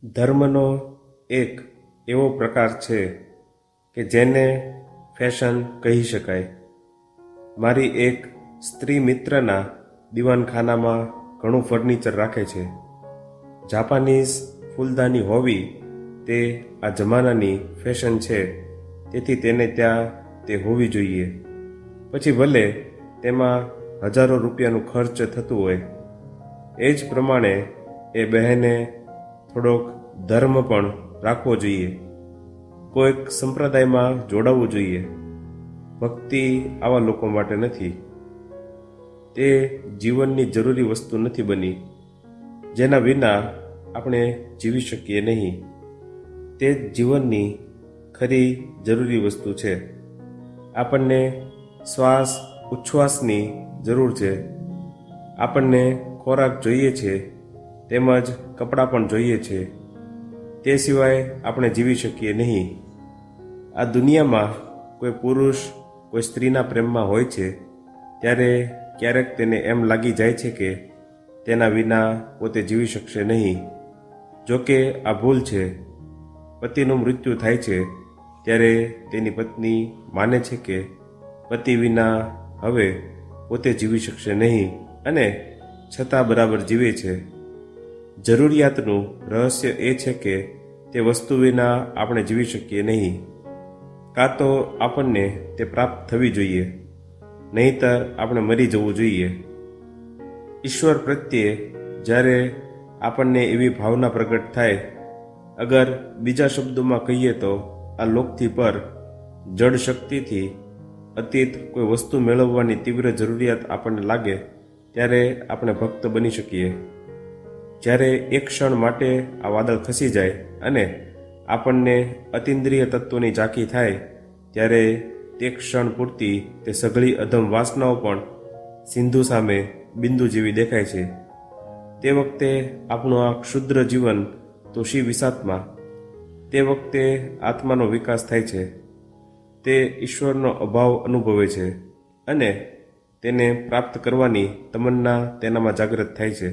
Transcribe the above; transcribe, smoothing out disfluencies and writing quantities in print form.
ધર્મનો એક એવો પ્રકાર છે કે જેને ફેશન કહી શકાય. મારી એક સ્ત્રી મિત્રના દીવાનખાનામાં ઘણું ફર્નિચર રાખે છે. જાપાનીઝ ફૂલદાની હોવી તે આ જમાનાની ફેશન છે, તેથી તેને ત્યાં તે હોવી જોઈએ. પછી ભલે તેમાં હજારો રૂપિયાનું ખર્ચ થતું હોય. એ જ પ્રમાણે એ બહેને થોડોક ધર્મ પણ રાખવો જોઈએ, કોઈક સંપ્રદાયમાં જોડાવવું જોઈએ. ભક્તિ આવા લોકો માટે નથી. તે જીવનની જરૂરી વસ્તુ નથી બની, જેના વિના આપણે જીવી શકીએ નહીં. તે જ જીવનની ખરી જરૂરી વસ્તુ છે. આપણને શ્વાસ ઉચ્છ્વાસની જરૂર છે. આપણને ખોરાક જોઈએ છે, તેમજ કપડાં પણ જોઈએ છે. તે સિવાય આપણે જીવી શકીએ નહીં. આ દુનિયામાં કોઈ પુરુષ કોઈ સ્ત્રીના પ્રેમમાં હોય છે ત્યારે ક્યારેક તેને એમ લાગી જાય છે કે તેના વિના પોતે જીવી શકશે નહીં. જોકે આ ભૂલ છે. પતિનું મૃત્યુ થાય છે ત્યારે તેની પત્ની માને છે કે પતિ વિના હવે પોતે જીવી શકશે નહીં, અને છતાં બરાબર જીવે છે. જરૂરિયાતનું રહસ્ય એ છે કે તે વસ્તુ વિના આપણે જીવી શકીએ નહીં. કાં તો આપણને તે પ્રાપ્ત થવી જોઈએ, નહીંતર આપણે મરી જવું જોઈએ. ઈશ્વર પ્રત્યે જ્યારે આપણને એવી ભાવના પ્રગટ થાય, અગર બીજા શબ્દોમાં કહીએ તો આ લોકથી પર જડ શક્તિથી અતીત કોઈ વસ્તુ મેળવવાની તીવ્ર જરૂરિયાત આપણને લાગે, ત્યારે આપણે ભક્ત બની શકીએ. જ્યારે એક ક્ષણ માટે આ વાદળ ખસી જાય અને આપણને અતિન્દ્રિય તત્વોની ઝાંખી થાય, ત્યારે તે ક્ષણ પૂરતી તે સઘળી અધમ વાસનાઓ પણ સિંધુ સામે બિંદુ જેવી દેખાય છે. તે વખતે આપણું આ ક્ષુદ્ર જીવન તો શી વિષાત્મા. તે વખતે આત્માનો વિકાસ થાય છે. તે ઈશ્વરનો અભાવ અનુભવે છે અને તેને પ્રાપ્ત કરવાની તમન્ના તેનામાં જાગૃત થાય છે.